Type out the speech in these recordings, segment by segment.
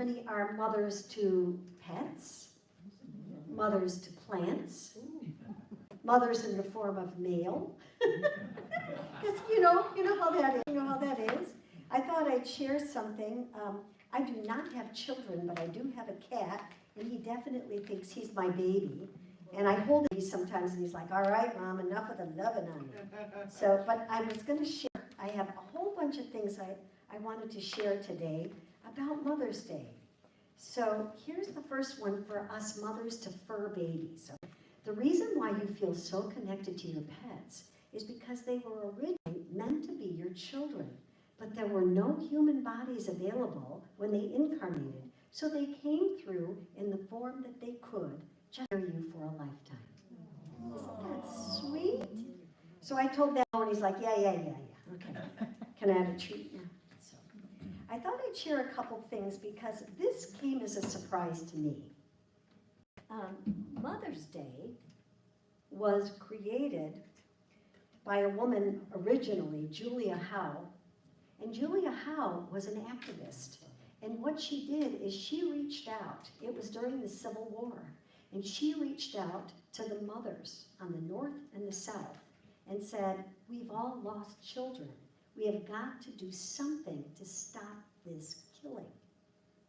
many are mothers to pets, mothers to plants, mothers in the form of mail? Because you know how that is. You know how that is. I thought I'd share something. I do not have children, but I do have a cat, and he definitely thinks he's my baby. And I hold him sometimes, and he's like, "All right, Mom, enough of the loving on me." So, but I was going to share. I have a whole bunch of things I wanted to share today about Mother's Day. So here's the first one for us mothers to fur babies. So the reason why you feel so connected to your pets is because they were originally meant to be your children, but there were no human bodies available when they incarnated. So they came through in the form that they could, just for you for a lifetime. Isn't that sweet? So I told that, and he's like, yeah. Okay, can I have a treat now? So I thought I'd share a couple things because this came as a surprise to me. Mother's Day was created by a woman originally, Julia Howe. And Julia Howe was an activist. And what she did is she reached out. It was during the Civil War. And she reached out to the mothers on the North and the South and said, we've all lost children. We have got to do something to stop this killing.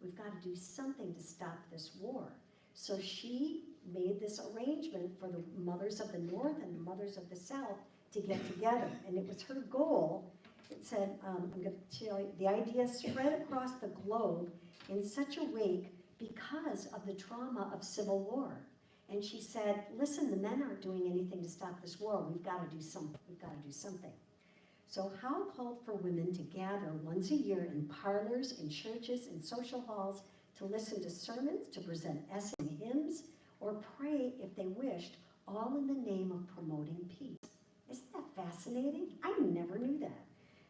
We've got to do something to stop this war. So she made this arrangement for the mothers of the North and the mothers of the South to get together. And it was her goal. It said, I'm going to tell you, the idea spread across the globe in such a way because of the trauma of Civil War. And she said, listen, the men aren't doing anything to stop this war. We've got to do something. We've got to do something. So Howe called for women to gather once a year in parlors, in churches, in social halls, to listen to sermons, to present essays and hymns, or pray if they wished, all in the name of promoting peace. Isn't that fascinating? I never knew that.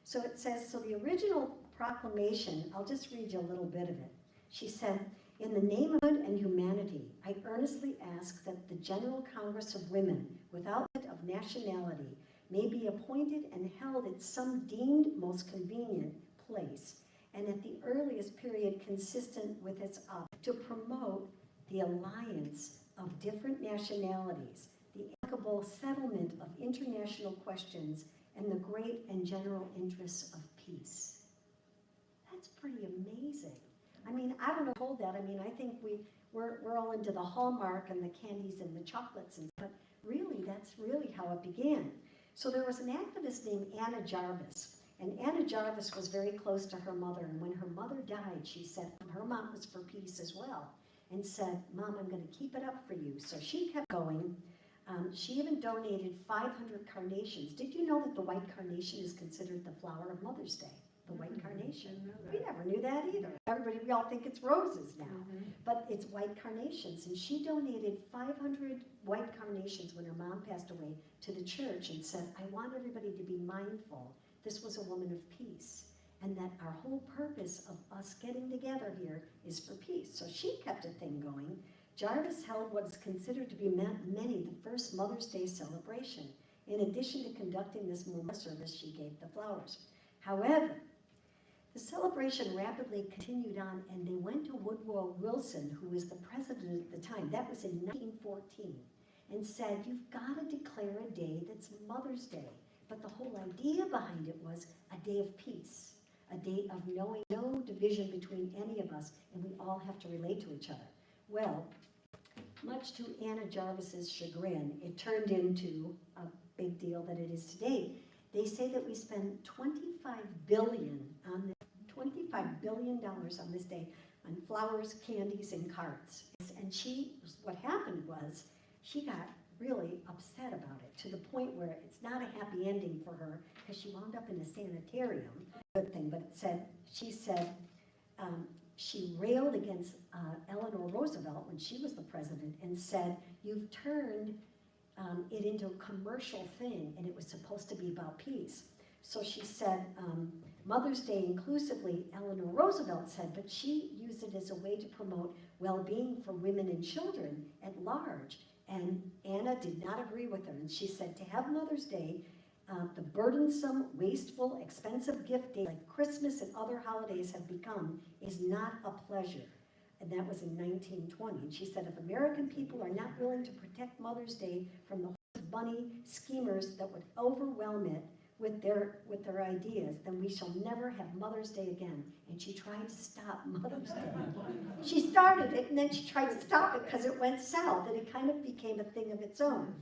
So it says, so the original proclamation, I'll just read you a little bit of it. She said, in the name of good and humanity, I earnestly ask that the General Congress of Women, without limit of nationality, may be appointed and held at some deemed most convenient place, and at the earliest period consistent with its object, to promote the alliance of different nationalities, the amicable settlement of international questions, and the great and general interests of peace. That's pretty amazing. I mean, I don't know who told that. I mean, I think we're all into the Hallmark and the candies and the chocolates, but really, that's really how it began. So there was an activist named Anna Jarvis, and Anna Jarvis was very close to her mother, and when her mother died, she said her mom was for peace as well, and said, Mom, I'm going to keep it up for you. So she kept going. She even donated 500 carnations. Did you know that the white carnation is considered the flower of Mother's Day? The white carnation. We never knew that either. We all think it's roses now, but it's white carnations. And she donated 500 white carnations when her mom passed away to the church and said, I want everybody to be mindful. This was a woman of peace, and that our whole purpose of us getting together here is for peace. So she kept a thing going. Jarvis held what is considered to be many the first Mother's Day celebration. In addition to conducting this memorial service, she gave the flowers. However, the celebration rapidly continued on, and they went to Woodrow Wilson, who was the president at the time, that was in 1914, and said, you've got to declare a day that's Mother's Day. But the whole idea behind it was a day of peace, a day of knowing no division between any of us, and we all have to relate to each other. Well, much to Anna Jarvis's chagrin, it turned into a big deal that it is today. They say that we spend $25 billion on this day on flowers, candies, and cards. And what happened was, she got really upset about it to the point where it's not a happy ending for her because she wound up in a sanitarium. Good thing, but she said, she railed against Eleanor Roosevelt when she was the president and said, you've turned it into a commercial thing, and it was supposed to be about peace. So she said, Mother's Day inclusively, Eleanor Roosevelt said, but she used it as a way to promote well-being for women and children at large. And Anna did not agree with her, and she said, to have Mother's Day the burdensome, wasteful, expensive gift days like Christmas and other holidays have become is not a pleasure. And that was in 1920. And she said, if American people are not willing to protect Mother's Day from the bunny schemers that would overwhelm it with their ideas, then we shall never have Mother's Day again. And she tried to stop Mother's Day. She started it, and then she tried to stop it because it went south, and it kind of became a thing of its own.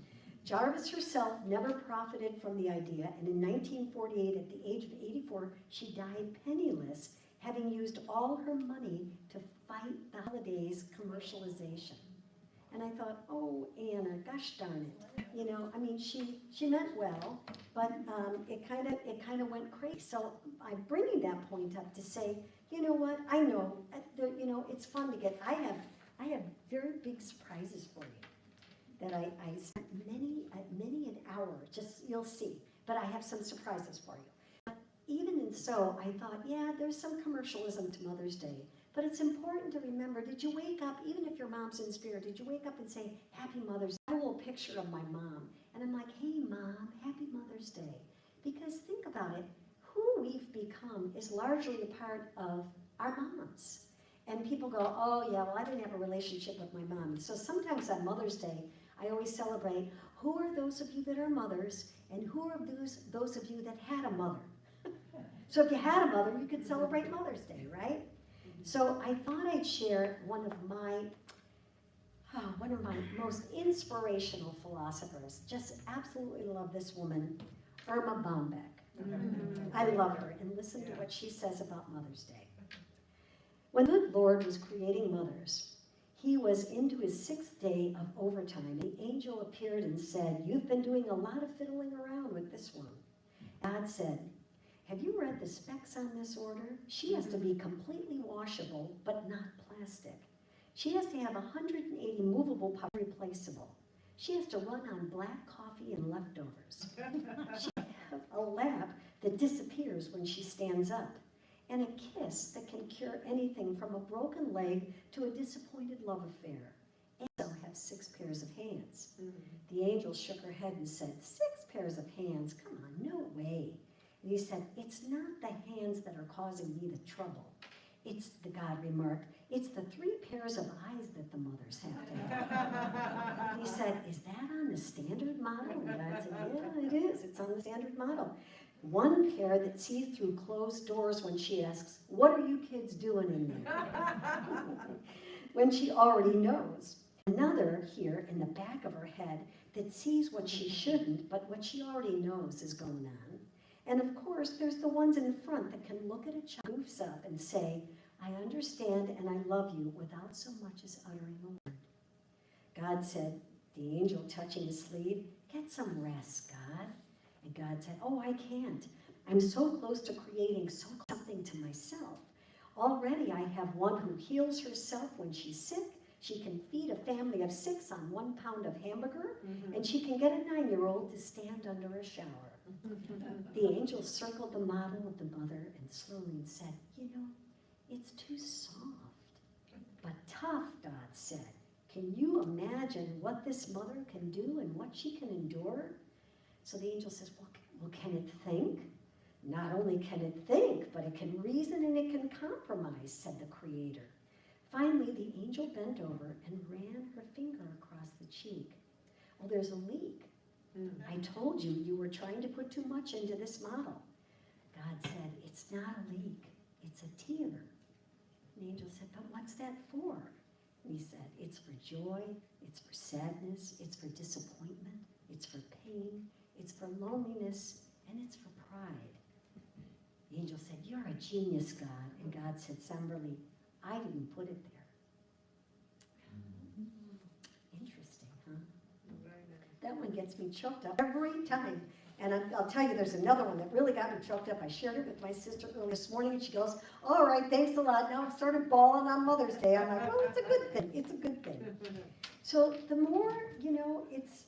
Jarvis herself never profited from the idea, and in 1948, at the age of 84, she died penniless, having used all her money to fight the holiday's commercialization. And I thought, oh, Anna, gosh darn it. You know, I mean, she meant well, but it kind of went crazy. So I'm bringing that point up to say, you know what? I know, you know, it's fun to get. I have very big surprises for you that I spent many an hour. Just you'll see. But I have some surprises for you. But even in so, I thought, yeah, there's some commercialism to Mother's Day. But it's important to remember, did you wake up, even if your mom's in spirit, did you wake up and say, Happy Mother's Day? I have a little picture of my mom. And I'm like, hey, Mom, Happy Mother's Day. Because think about it, who we've become is largely a part of our moms. And people go, oh, yeah, well, I didn't have a relationship with my mom. And so sometimes on Mother's Day, I always celebrate, who are those of you that are mothers, and who are those of you that had a mother? So if you had a mother, you could celebrate Mother's Day, right? So I thought I'd share one of my most inspirational philosophers. Just absolutely love this woman, Irma Bombeck. I love her, and listen to what she says about Mother's Day. When the good Lord was creating mothers, he was into his 6th day of overtime. The angel appeared and said, you've been doing a lot of fiddling around with this one. God said, have you read the specs on this order? She has to be completely washable, but not plastic. She has to have 180 movable parts replaceable. She has to run on black coffee and leftovers. She has a lap that disappears when she stands up, and a kiss that can cure anything from a broken leg to a disappointed love affair. And also have 6 pairs of hands. The angel shook her head and said, 6 pairs of hands? Come on, no way. And he said, it's not the hands that are causing me the trouble. It's, the God remarked, it's the 3 pairs of eyes that the mothers have to have. He said, is that on the standard model? And God said, yeah, it is. It's on the standard model. 1 pair that sees through closed doors when she asks, what are you kids doing in there? When she already knows. Another here in the back of her head that sees what she shouldn't, but what she already knows is going on. And of course, there's the ones in front that can look at a child, goofs up, and say, I understand and I love you without so much as uttering a word. God said, the angel touching his sleeve, get some rest, God. And God said, oh, I can't. I'm so close to creating something to myself. Already I have one who heals herself when she's sick. She can feed a family of 6 on 1 pound of hamburger, and she can get a 9-year-old to stand under a shower. The angel circled the model of the mother and slowly said, you know, it's too soft, but tough, God said. Can you imagine what this mother can do and what she can endure? So the angel says, well, can it think? Not only can it think, but it can reason and it can compromise, said the Creator. Finally, the angel bent over and ran her finger across the cheek. Well, there's a leak. I told you, you were trying to put too much into this model. God said, it's not a leak, it's a tear. The angel said, but what's that for? And he said, it's for joy, it's for sadness, it's for disappointment, it's for pain, it's for loneliness, and it's for pride. The angel said, you're a genius, God. And God said somberly, I didn't put it there. Interesting, huh? That one gets me choked up every time. And I'll tell you, there's another one that really got me choked up. I shared it with my sister earlier this morning, and she goes, all right, thanks a lot. Now I've started bawling on Mother's Day. I'm like, oh, it's a good thing. It's a good thing. So the more, you know, it's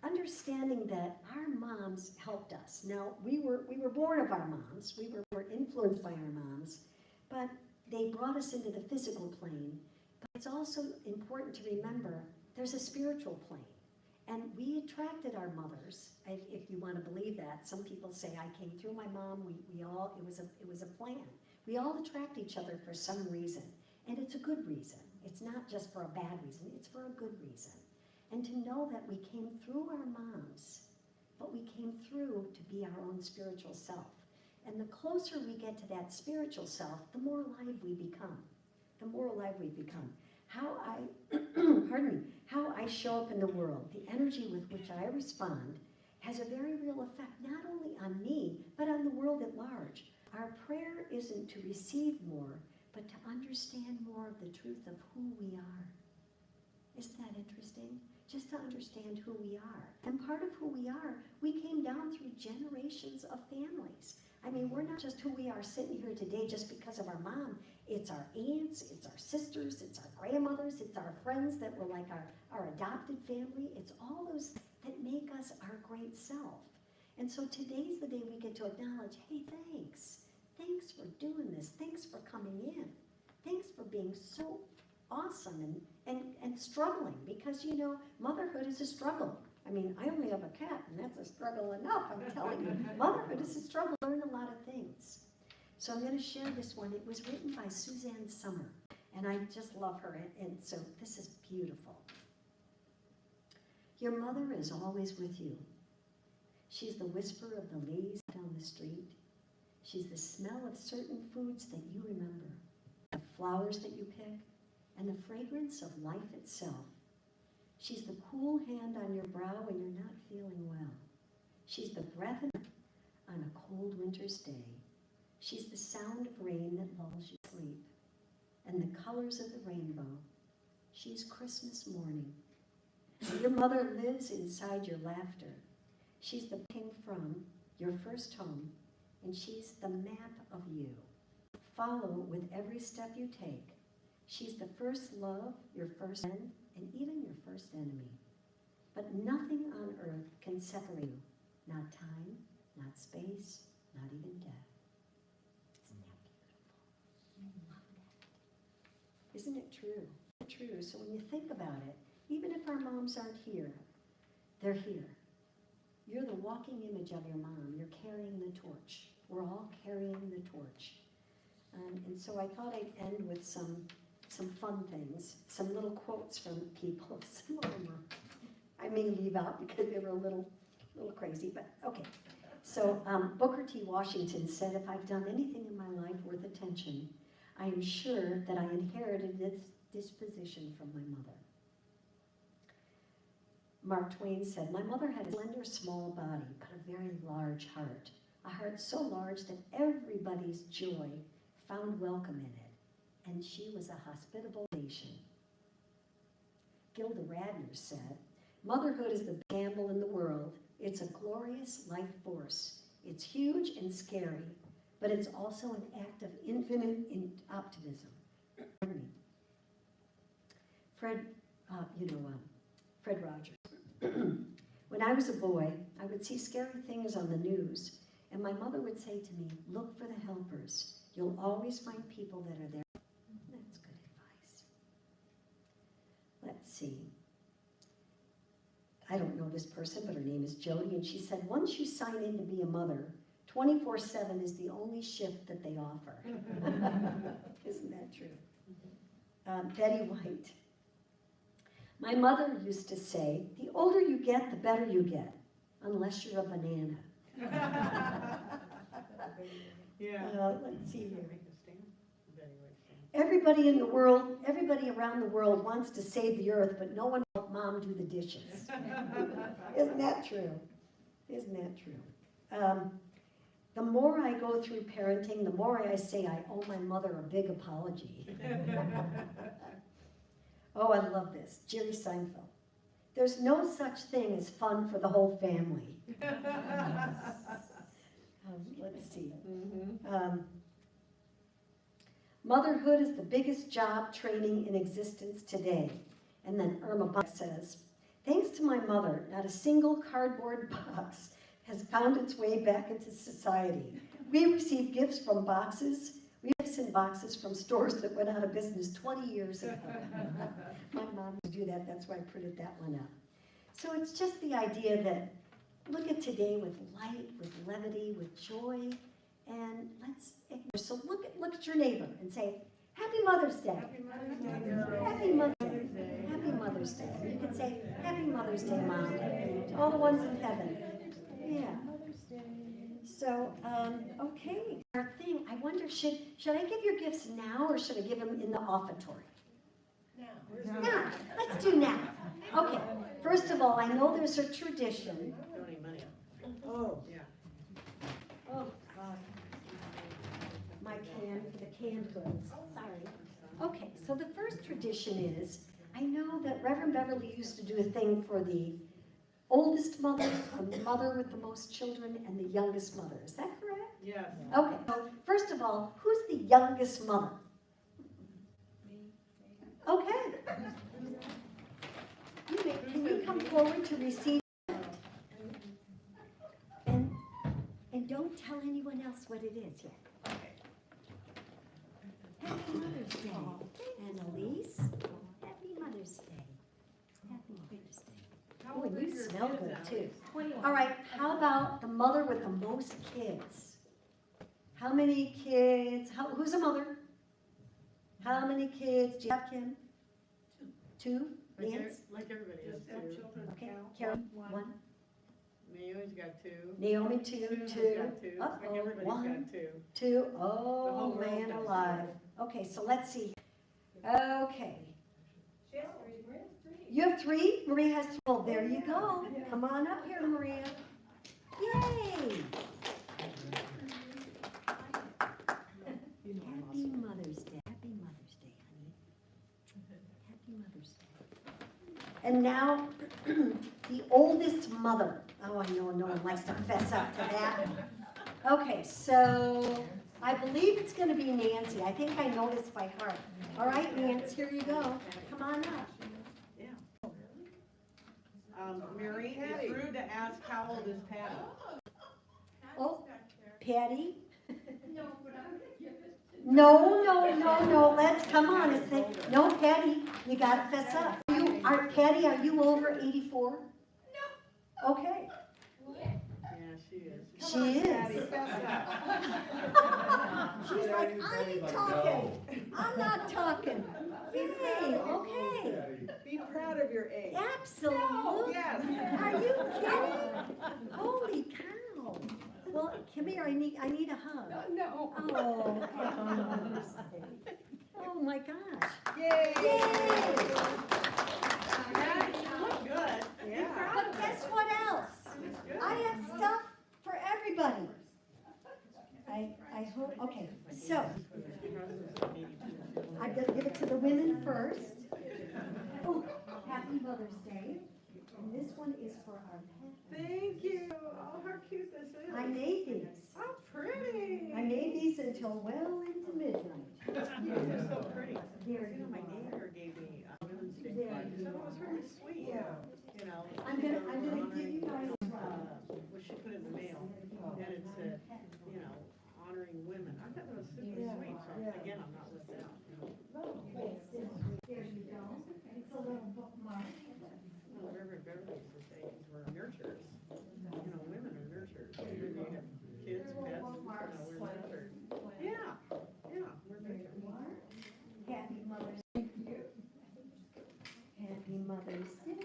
understanding that our moms helped us. Now, we were born of our moms. We were influenced by our moms. But they brought us into the physical plane. But it's also important to remember there's a spiritual plane. And we attracted our mothers, if you want to believe that. Some people say I came through my mom. We all, it was a plan. We all attract each other for some reason, and it's a good reason. It's not just for a bad reason, it's for a good reason. And to know that we came through our moms, but we came through to be our own spiritual self. And the closer we get to that spiritual self, the more alive we become. The more alive we become. How I, pardon me, how I show up in the world, the energy with which I respond, has a very real effect, not only on me, but on the world at large. Our prayer isn't to receive more, but to understand more of the truth of who we are. Isn't that interesting? Just to understand who we are. And part of who we are, we came down through generations of families. I mean, we're not just who we are sitting here today just because of our mom. It's our aunts, it's our sisters, it's our grandmothers, it's our friends that were like our adopted family. It's all those that make us our great self. And so today's the day we get to acknowledge, hey, thanks. Thanks for doing this. Thanks for coming in. Thanks for being so awesome and struggling, because, you know, motherhood is a struggle. I mean, I only have a cat, and that's a struggle enough, I'm telling you. Motherhood is a struggle. Learn a lot of things. So I'm going to share this one. It was written by Suzanne Summer, and I just love her, and so this is beautiful. Your mother is always with you. She's the whisper of the leaves down the street. She's the smell of certain foods that you remember, the flowers that you pick, and the fragrance of life itself. She's the cool hand on your brow when you're not feeling well. She's the breath on a cold winter's day. She's the sound of rain that lulls you to sleep, and the colors of the rainbow. She's Christmas morning. Your mother lives inside your laughter. She's the came from your first home, and she's the map of you. Follow with every step you take. She's the first love, your first friend, and even your first enemy. But nothing on earth can separate you. Not time, not space, not even death. Isn't that beautiful? Love that. Isn't it true? True. So when you think about it, even if our moms aren't here, they're here. You're the walking image of your mom. You're carrying the torch. We're all carrying the torch. And so I thought I'd end with some fun things, some little quotes from people. Some of them I may leave out because they were a little crazy, but okay. So Booker T. Washington said, if I've done anything in my life worth attention, I am sure that I inherited this disposition from my mother. Mark Twain said, my mother had a slender, small body, but a very large heart. A heart so large that everybody's joy found welcome in it. And she was a hospitable nation. Gilda Radner said, motherhood is the best gamble in the world. It's a glorious life force. It's huge and scary, but it's also an act of infinite optimism. Fred Rogers. When I was a boy, I would see scary things on the news, and my mother would say to me, look for the helpers. You'll always find people that are there. That's good advice. Let's see. I don't know this person, but her name is Jody, and she said, once you sign in to be a mother, 24/7 is the only shift that they offer. Isn't that true? Betty White. My mother used to say, the older you get, the better you get, unless you're a banana. Let's see here. Everybody in the world, everybody around the world wants to save the earth, but no one will help mom do the dishes. Isn't that true? Isn't that true? The more I go through parenting, the more I say I owe my mother a big apology. Oh, I love this. Jerry Seinfeld. There's no such thing as fun for the whole family. Let's see. Motherhood is the biggest job training in existence today. And then Irma Buck says, thanks to my mother, not a single cardboard box has found its way back into society. We receive gifts from boxes. We have sent boxes from stores that went out of business 20 years ago. My mom would do that. That's why I printed that one out. So it's just the idea that look at today with light, with levity, with joy, and so look at your neighbor and say, Happy Mother's Day. Happy Mother's Day. Happy Mother's Day. Happy Mother's Day. You can say, Happy Mother's Day, Mom. All the ones in heaven. Yeah. So, okay. Our thing, I wonder, should I give your gifts now or should I give them in the offertory? Now. Let's do now. Okay. First of all, I know there's a tradition. Oh, yeah. Oh, God. My can for the canned goods. Sorry. Okay, so the first tradition is, I know that Reverend Beverly used to do a thing for the oldest mother, the mother with the most children, and the youngest mother. Is that correct? Yes. Okay, so first of all, who's the youngest mother? Okay. Can you come forward to receive? And don't tell anyone else what it is yet. Happy Mother's Day. Annalise, Happy Mother's Day. Happy Mother's Day. Oh, and you smell good too. All right, how about the mother with the most kids? How many kids? Who's a mother? How many kids do you have, Kim? Two? Nance? Like everybody has two. Okay, Karen, one. Naomi's got two. Naomi, two. Susan's got two. Like Uh-oh, everybody's one. got two. Two. The whole Oh, world man does. alive. Okay, so let's see. Okay. You have three? Maria has three. Well, there you go. Come on up here, Maria. Yay! Happy Mother's Day. Happy Mother's Day, honey. Happy Mother's Day. And now, the oldest mother. Oh, I know no one likes to fess up to that. Okay, so I believe it's going to be Nancy. I think I know this by heart. All right, Nancy, here you go. Come on up. Yeah. Mary, it's rude to ask how old is Patty? Oh, Patty? No, let's, come on. No, Patty, you got to fess up. Patty, are you over 84? No. Okay. Yeah, she is. She is. Patty, fess up. She's like, I ain't talking. I'm not talking. Yay, okay. Be proud of your age. Absolutely. Yes. Are you kidding? Holy cow. Well, come here, I need a hug. No. Oh, happy Mother's Day. Oh my gosh. Yay. Yay. Look good. Yeah. But guess what else? I have stuff for everybody. I hope, okay, so I'm gonna give it to the women first. Oh, happy Mother's Day. And this one is for our pet. Thank you. Oh, how cute this is. I made these. How pretty. I made these until well into midnight. These are so pretty. There You you know, my go. neighbor gave me a Women's Day There card. you So it was go. really sweet. Yeah. You know. I'm gonna give you guys What she put in the mail, and it said, you know, honoring women. I thought that was super sweet. So again, I'm not with them. There you go. It's a little bookmark. Well, Reverend Beverly used to say we're nurturers. You know, women are nurturers. Even if you have kids, pets, you know, we're nurturers. Yeah, we're nurturers. Happy Mother's Day. Happy Mother's Day.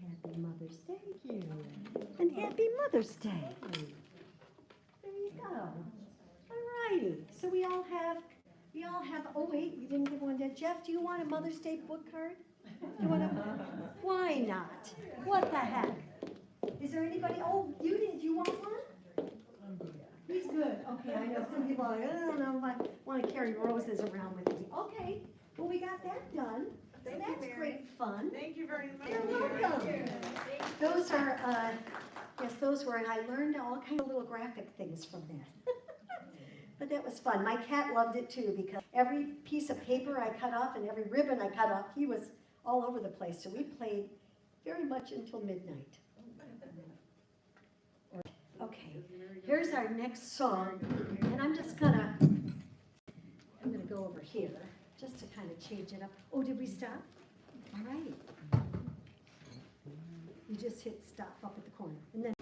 Happy Mother's Day. And happy Mother's Day. There you go. All righty. So we all have, oh wait, you didn't give one to Jeff. Do you want a Mother's Day book card? You want to? Why not? What the heck? Is there anybody? Oh, you didn't. Do you want one? He's good. Okay, I know some people are like, I don't know if I want to carry roses around with me. Okay, well, we got that done. So Thank you, that's Mary. great fun. Thank you very much. You're welcome. Those are, yes, those were, and I learned all kinds of little graphic things from that. But that was fun. My cat loved it too because every piece of paper I cut off and every ribbon I cut off, he was all over the place. So we played very much until midnight. Okay, here's our next song, and I'm gonna go over here just to kind of change it up. Oh, did we stop? All right. you just hit stop up at the corner, and then